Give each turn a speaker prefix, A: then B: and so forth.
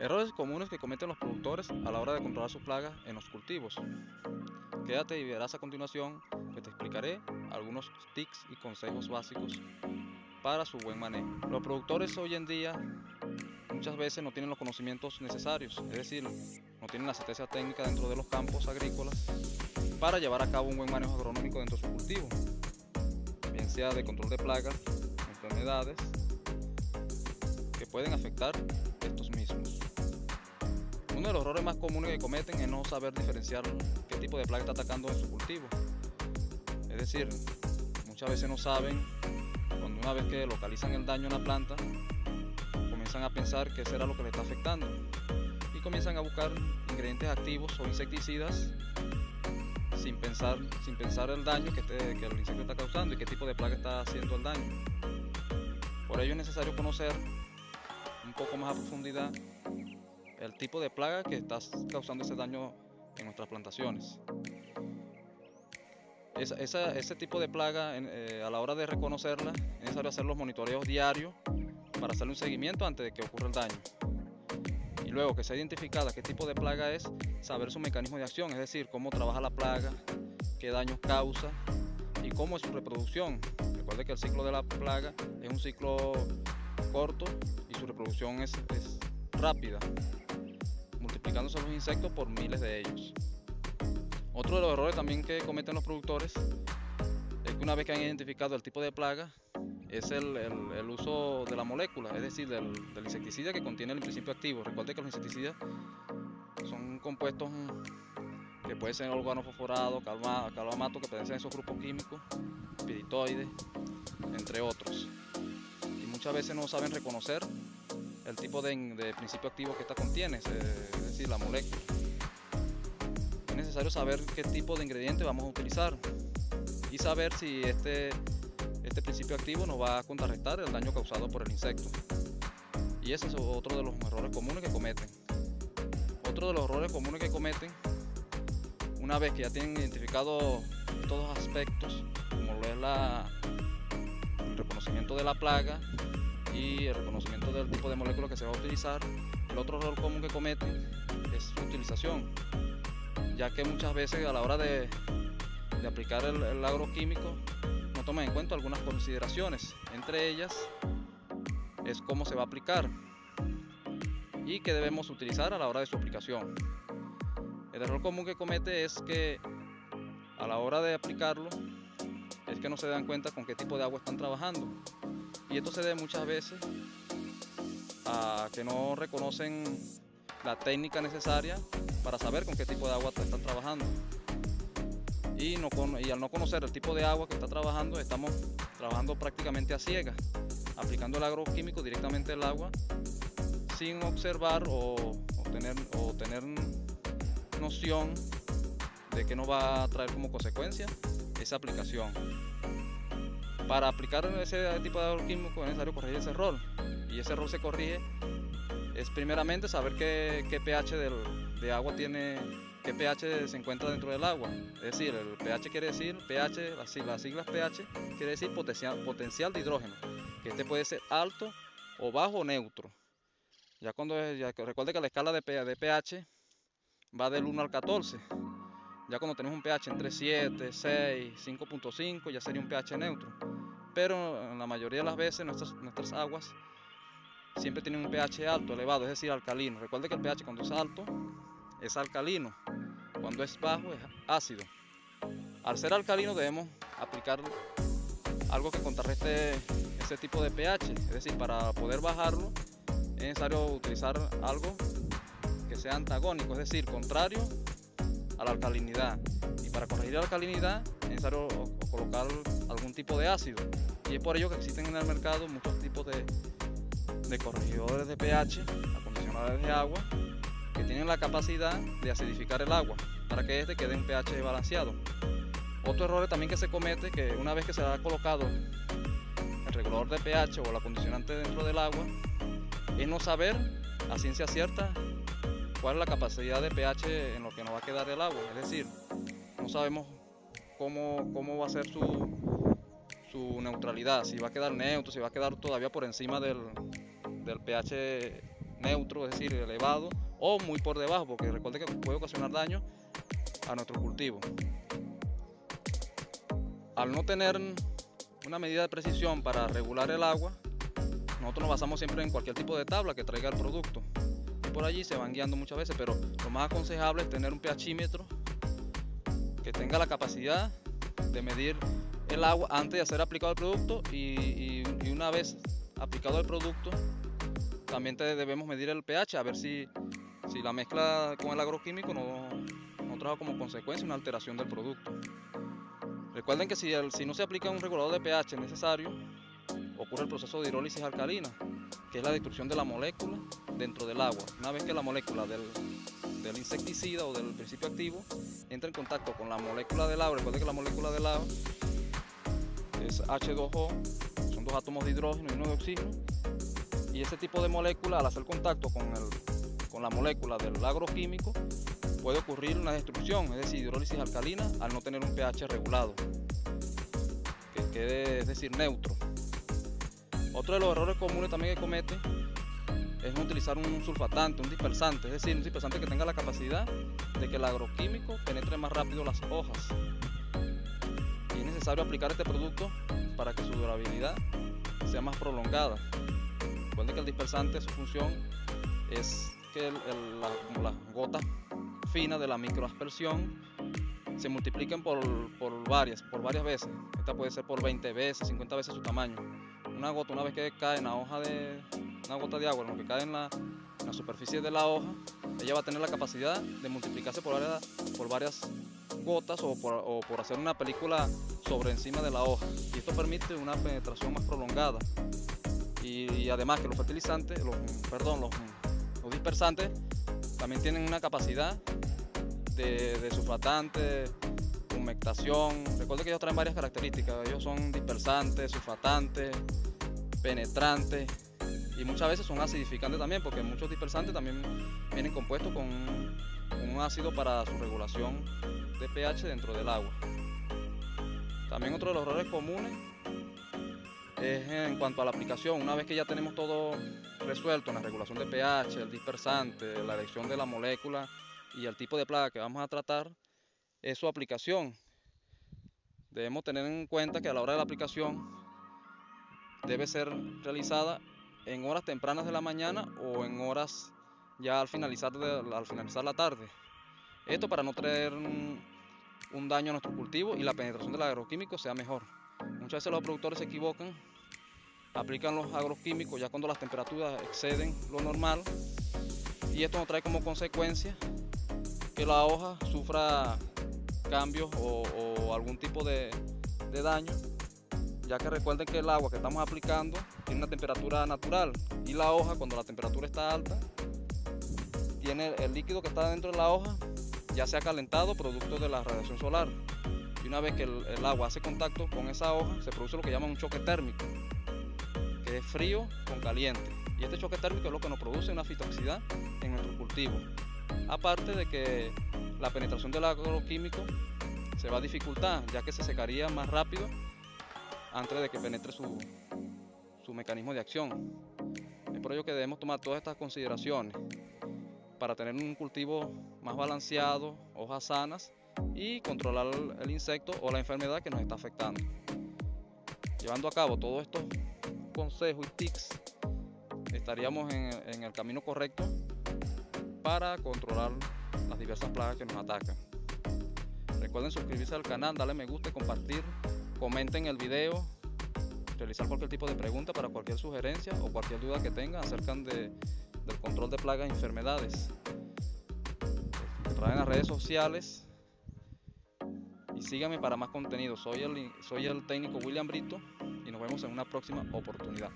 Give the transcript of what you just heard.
A: Errores comunes que cometen los productores a la hora de controlar sus plagas en los cultivos. Quédate y verás a continuación que te explicaré algunos tips y consejos básicos para su buen manejo. Los productores hoy en día muchas veces no tienen los conocimientos necesarios, es decir, no tienen la asistencia técnica dentro de los campos agrícolas para llevar a cabo un buen manejo agronómico dentro de su cultivo, bien sea de control de plagas, enfermedades que pueden afectar estos mismos. Uno de los errores más comunes que cometen es no saber diferenciar qué tipo de plaga está atacando en su cultivo. Es decir, muchas veces no saben, cuando una vez que localizan el daño en la planta, comienzan a pensar que será lo que le está afectando y comienzan a buscar ingredientes activos o insecticidas sin pensar el daño que el insecto está causando y qué tipo de plaga está haciendo el daño. Por ello es necesario conocer un poco más a profundidad el tipo de plaga que está causando ese daño en nuestras plantaciones. Ese tipo de plaga, a la hora de reconocerla, es necesario hacer los monitoreos diarios para hacerle un seguimiento antes de que ocurra el daño. Y luego que sea identificada qué tipo de plaga es, saber su mecanismo de acción, es decir, cómo trabaja la plaga, qué daños causa y cómo es su reproducción. Recuerde que el ciclo de la plaga es un ciclo corto y su reproducción es rápida, multiplicándose los insectos por miles de ellos. Otro de los errores también que cometen los productores es que una vez que han identificado el tipo de plaga, es el uso de la molécula, es decir, del insecticida que contiene el principio activo. Recuerde que los insecticidas son compuestos que pueden ser organofosforado, carbamato, que pertenecen a esos grupos químicos, piritoides, entre otros. Y muchas veces no saben reconocer el tipo de principio activo que esta contiene, es decir, la molécula. Es necesario saber qué tipo de ingrediente vamos a utilizar y saber si este principio activo nos va a contrarrestar el daño causado por el insecto. Y ese es otro de los errores comunes que cometen. Otro de los errores comunes que cometen, una vez que ya tienen identificado estos dos aspectos, como lo es el reconocimiento de la plaga y el reconocimiento del tipo de molécula que se va a utilizar, el otro error común que cometen es su utilización, ya que muchas veces a la hora de aplicar el agroquímico no toman en cuenta algunas consideraciones, entre ellas es cómo se va a aplicar y qué debemos utilizar a la hora de su aplicación. El error común que comete es que a la hora de aplicarlo es que no se dan cuenta con qué tipo de agua están trabajando, y esto se debe muchas veces a que no reconocen la técnica necesaria para saber con qué tipo de agua están trabajando. Y al no conocer el tipo de agua que está trabajando, estamos trabajando prácticamente a ciegas, aplicando el agroquímico directamente al agua sin observar o tener noción de qué nos va a traer como consecuencia esa aplicación. Para aplicar ese tipo de agroquímico es necesario corregir ese error, y ese error se corrige es primeramente saber qué pH de agua tiene, qué pH se encuentra dentro del agua. Es decir, el pH quiere decir, las siglas pH quiere decir potencial de hidrógeno, que este puede ser alto o bajo o neutro. Recuerde que la escala de pH va del 1 al 14. Ya cuando tenemos un pH entre 7, 6, 5.5 ya sería un pH neutro. Pero en la mayoría de las veces nuestras aguas siempre tienen un pH alto, elevado, es decir, alcalino. Recuerde que el pH cuando es alto es alcalino, cuando es bajo es ácido. Al ser alcalino debemos aplicar algo que contrarreste ese tipo de pH, es decir, para poder bajarlo es necesario utilizar algo que sea antagónico, es decir, contrario a la alcalinidad. Y para corregir la alcalinidad es necesario colocar algún tipo de ácido, y es por ello que existen en el mercado muchos tipos de corregidores de pH, acondicionadores de agua, que tienen la capacidad de acidificar el agua para que este quede en pH balanceado. Otro error también que se comete, que una vez que se ha colocado el regulador de pH o el acondicionante dentro del agua, es no saber a ciencia cierta cuál es la capacidad de pH en lo que nos va a quedar el agua. Es decir, no sabemos cómo va a ser su neutralidad, si va a quedar neutro, si va a quedar todavía por encima del pH neutro, es decir, elevado, o muy por debajo, porque recuerde que puede ocasionar daño a nuestro cultivo. Al no tener una medida de precisión para regular el agua, nosotros nos basamos siempre en cualquier tipo de tabla que traiga el producto. Y por allí se van guiando muchas veces, pero lo más aconsejable es tener un pHímetro que tenga la capacidad de medir el agua antes de ser aplicado el producto y una vez aplicado el producto también debemos medir el pH a ver si la mezcla con el agroquímico no trajo como consecuencia una alteración del producto. Recuerden que si no se aplica un regulador de pH necesario, ocurre el proceso de hidrólisis alcalina, que es la destrucción de la molécula dentro del agua. Una vez que la molécula del insecticida o del principio activo entra en contacto con la molécula del agua, recuerden que la molécula del agua es H2O, son dos átomos de hidrógeno y uno de oxígeno, y ese tipo de molécula al hacer contacto con la molécula del agroquímico puede ocurrir una destrucción, es decir, hidrólisis alcalina, al no tener un pH regulado, que quede, es decir, neutro. Otro de los errores comunes también que cometen es no utilizar un sulfatante, un dispersante, es decir, un dispersante que tenga la capacidad de que el agroquímico penetre más rápido las hojas. Y es necesario aplicar este producto para que su durabilidad sea más prolongada. Recuerden que el dispersante, su función es que las gotas finas de la microaspersión se multipliquen por varias veces. Esta puede ser por 20 veces, 50 veces su tamaño. Una gota, una vez que cae en la hoja una gota de agua, lo que cae en la superficie de la hoja, ella va a tener la capacidad de multiplicarse por varias gotas o por hacer una película sobre encima de la hoja, y esto permite una penetración más prolongada. Y además que los fertilizantes, los dispersantes también tienen una capacidad de sulfatante, humectación. Recuerden que ellos traen varias características. Ellos son dispersantes, sulfatantes, penetrantes y muchas veces son acidificantes también, porque muchos dispersantes también vienen compuestos con un ácido para su regulación de pH dentro del agua. También otro de los errores comunes es en cuanto a la aplicación. Una vez que ya tenemos todo resuelto en la regulación de pH, el dispersante, la elección de la molécula y el tipo de plaga que vamos a tratar, es su aplicación. Debemos tener en cuenta que a la hora de la aplicación debe ser realizada en horas tempranas de la mañana o en horas ya al finalizar la tarde. Esto para no traer un daño a nuestro cultivo y la penetración del agroquímico sea mejor. Muchas veces los productores se equivocan, aplican los agroquímicos ya cuando las temperaturas exceden lo normal, y esto nos trae como consecuencia que la hoja sufra cambios o algún tipo de daño, ya que recuerden que el agua que estamos aplicando tiene una temperatura natural, y la hoja, cuando la temperatura está alta, tiene el líquido que está dentro de la hoja ya se ha calentado producto de la radiación solar, y una vez que el agua hace contacto con esa hoja se produce lo que llaman un choque térmico, que es frío con caliente, y este choque térmico es lo que nos produce una fitoxicidad en nuestro cultivo. Aparte de que la penetración del agroquímico se va a dificultar, ya que se secaría más rápido antes de que penetre su mecanismo de acción. Es por ello que debemos tomar todas estas consideraciones para tener un cultivo más balanceado, hojas sanas y controlar el insecto o la enfermedad que nos está afectando. Llevando a cabo todos estos consejos y tips, estaríamos en el camino correcto para controlar las diversas plagas que nos atacan. Recuerden suscribirse al canal, darle me gusta y compartir. Comenten el video, realizar cualquier tipo de pregunta para cualquier sugerencia o cualquier duda que tengan acerca del control de plagas e enfermedades. En las redes sociales y síganme para más contenido. Soy el técnico William Brito y nos vemos en una próxima oportunidad.